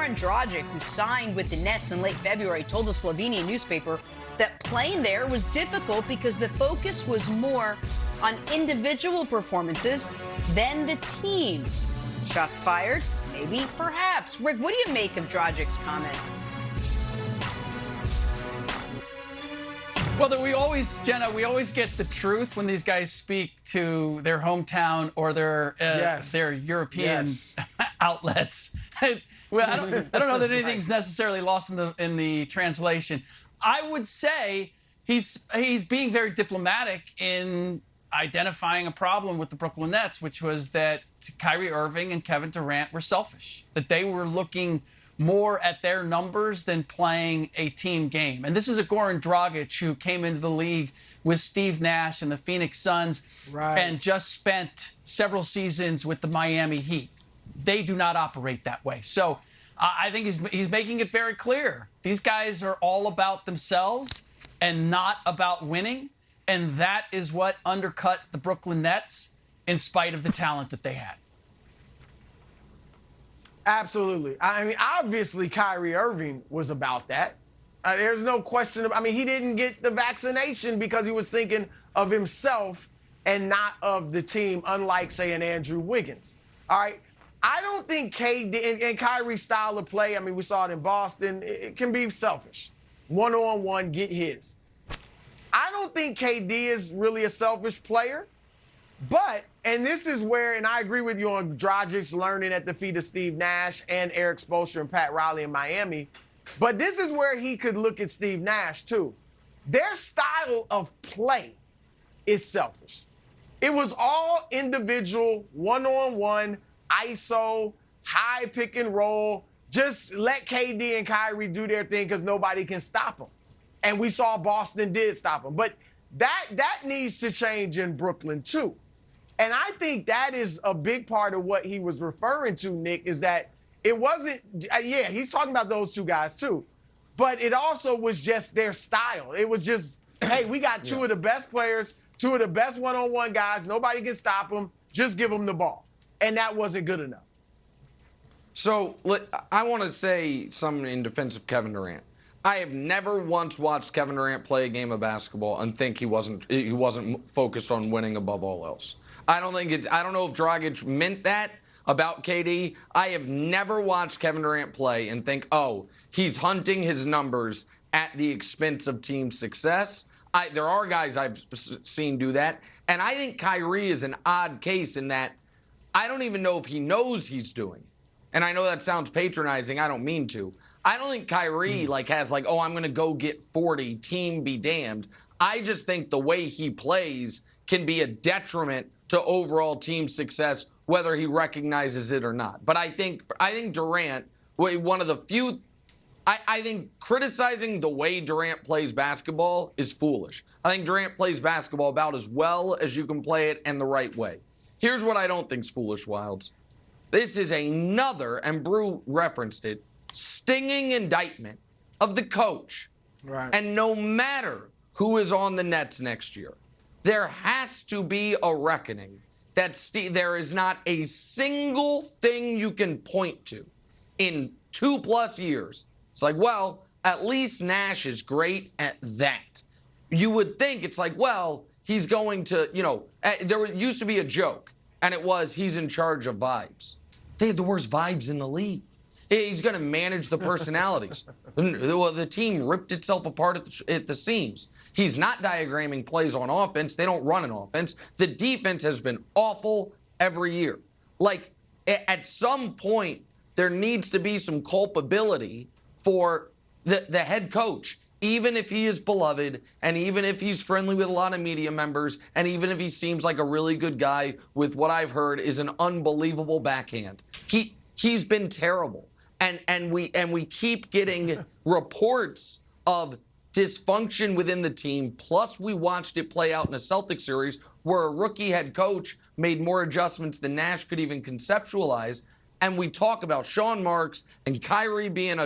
Goran Dragic, who signed with the Nets in late February, told the Slovenian newspaper that playing there was difficult because the focus was more on individual performances than the team. Shots fired? Maybe, perhaps. Rick, what do you make of Dragic's comments? Well, Jenna, we always get the truth when these guys speak to their hometown or their European outlets. Well, I don't know that anything's necessarily lost in the translation. I would say he's being very diplomatic in identifying a problem with the Brooklyn Nets, which was that Kyrie Irving and Kevin Durant were selfish, that they were looking more at their numbers than playing a team game. And this is a Goran Dragic who came into the league with Steve Nash and the Phoenix Suns and just spent several seasons with the Miami Heat. They do not operate that way. So I think he's making it very clear. These guys are all about themselves and not about winning. And that is what undercut the Brooklyn Nets in spite of the talent that they had. Absolutely. I mean, obviously, Kyrie Irving was about that. There's no question. He didn't get the vaccination because he was thinking of himself and not of the team, unlike, say, an Andrew Wiggins. All right? I don't think KD and Kyrie's style of play, we saw it in Boston, it can be selfish. One-on-one, get his. I don't think KD is really a selfish player. But, and this is where, and I agree with you on Dragic's learning at the feet of Steve Nash and Eric Spoelstra and Pat Riley in Miami, but this is where he could look at Steve Nash, too. Their style of play is selfish. It was all individual, one-on-one, ISO, high pick and roll. Just let KD and Kyrie do their thing because nobody can stop them. And we saw Boston did stop them. But that needs to change in Brooklyn, too. And I think that is a big part of what he was referring to, Nick, is that it wasn't, he's talking about those two guys too, but it also was just their style. It was just, hey, we got two of the best players, two of the best one-on-one guys. Nobody can stop them. Just give them the ball. And that wasn't good enough. So I want to say something in defense of Kevin Durant. I have never once watched Kevin Durant play a game of basketball and think he wasn't focused on winning above all else. I don't know if Dragic meant that about KD. I have never watched Kevin Durant play and think, oh, he's hunting his numbers at the expense of team success. There are guys I've seen do that. And I think Kyrie is an odd case in that I don't even know if he knows he's doing. And I know that sounds patronizing. I don't mean to. I don't think Kyrie has oh, I'm going to go get 40, team be damned. I just think the way he plays can be a detriment to overall team success, whether he recognizes it or not. But I think Durant, one of the few, I think criticizing the way Durant plays basketball is foolish. I think Durant plays basketball about as well as you can play it and the right way. Here's what I don't think's foolish, Wilds. This is another, and Brew referenced it, stinging indictment of the coach. Right. And no matter who is on the Nets next year, there has to be a reckoning that there is not a single thing you can point to in 2+ years. It's well, at least Nash is great at that. You would think it's he's going to, there used to be a joke, and it was he's in charge of vibes. They had the worst vibes in the league. He's going to manage the personalities. The team ripped itself apart at the seams. He's not diagramming plays on offense. They don't run an offense. The defense has been awful every year. At some point, there needs to be some culpability for the head coach, even if he is beloved and even if he's friendly with a lot of media members and even if he seems like a really good guy with what I've heard is an unbelievable backhand. He's been terrible. And we keep getting reports of dysfunction within the team. Plus, we watched it play out in a Celtics series where a rookie head coach made more adjustments than Nash could even conceptualize. And we talk about Sean Marks and Kyrie being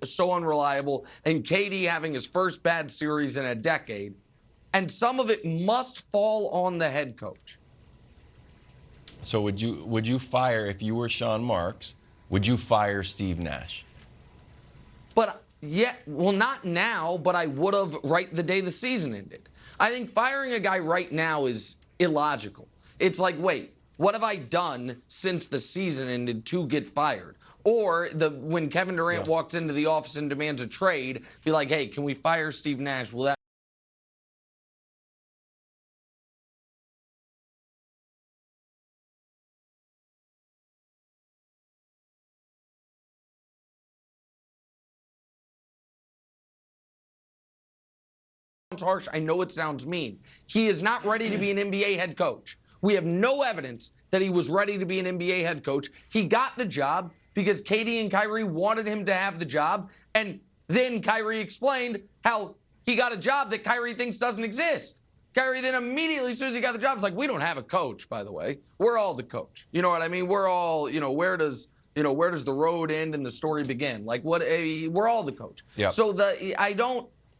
so unreliable and KD having his first bad series in a decade. And some of it must fall on the head coach. So would you fire, if you were Sean Marks, would you fire Steve Nash? But yeah, well, not now, but I would have right the day the season ended. I think firing a guy right now is illogical. It's like, wait, what have I done since the season ended to get fired? Or when Kevin Durant walks into the office and demands a trade, be like, hey, can we fire Steve Nash? Will that sounds harsh. I know it sounds mean. He is not ready to be an NBA head coach. We have no evidence that he was ready to be an NBA head coach. He got the job because KD and Kyrie wanted him to have the job. And then Kyrie explained how he got a job that Kyrie thinks doesn't exist. Kyrie then immediately, as soon as he got the job, was like, we don't have a coach, by the way. We're all the coach. You know what I mean? We're all, where does the road end and the story begin? Like, we're all the coach. Yep.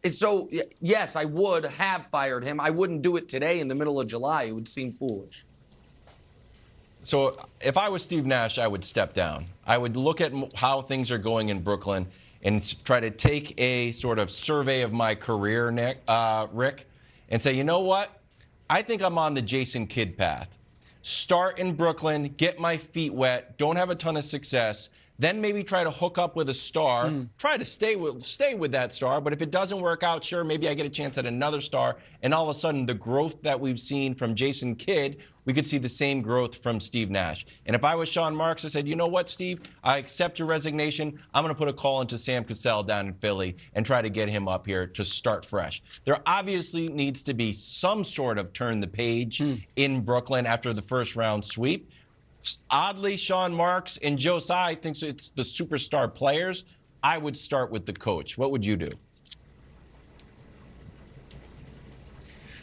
So yes, I would have fired him. I wouldn't do it today in the middle of July. It would seem foolish. So if I was Steve Nash, I would step down. I would look at how things are going in Brooklyn and try to take a sort of survey of my career, Rick, and say, you know what? I think I'm on the Jason Kidd path. Start in Brooklyn, get my feet wet, don't have a ton of success, then maybe try to hook up with a star, try to stay with that star. But if it doesn't work out, sure, maybe I get a chance at another star. And all of a sudden, the growth that we've seen from Jason Kidd, we could see the same growth from Steve Nash. And if I was Sean Marks, I said, you know what, Steve? I accept your resignation. I'm going to put a call into Sam Cassell down in Philly and try to get him up here to start fresh. There obviously needs to be some sort of turn the page in Brooklyn after the first round sweep. Oddly, Sean Marks and Joe Tsai thinks it's the superstar players. I would start with the coach. What would you do?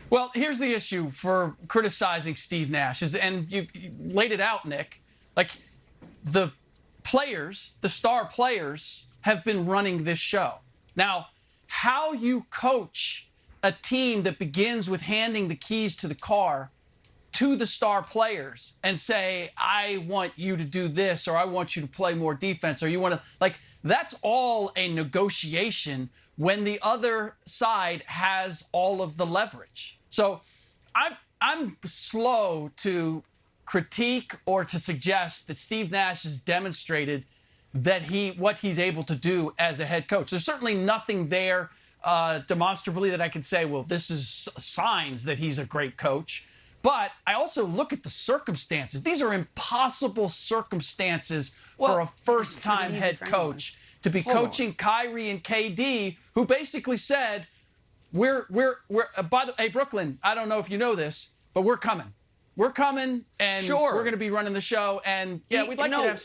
Well, here's the issue for criticizing Steve Nash, and you laid it out, Nick. Like, the players, the star players, have been running this show. Now, how you coach a team that begins with handing the keys to the car to the star players and say, I want you to do this, or I want you to play more defense, or you want to, like, that's all a negotiation when the other side has all of the leverage. So I'm slow to critique or to suggest that Steve Nash has demonstrated that what he's able to do as a head coach. There's certainly nothing there demonstrably that I could say, well, this is signs that he's a great coach. But I also look at the circumstances. These are impossible circumstances for a first-time head coach to be coaching Kyrie and KD, who basically said, we're by the hey, Brooklyn, I don't know if you know this, but we're coming. We're coming, and we're going to be running the show. And, yeah, we'd like to have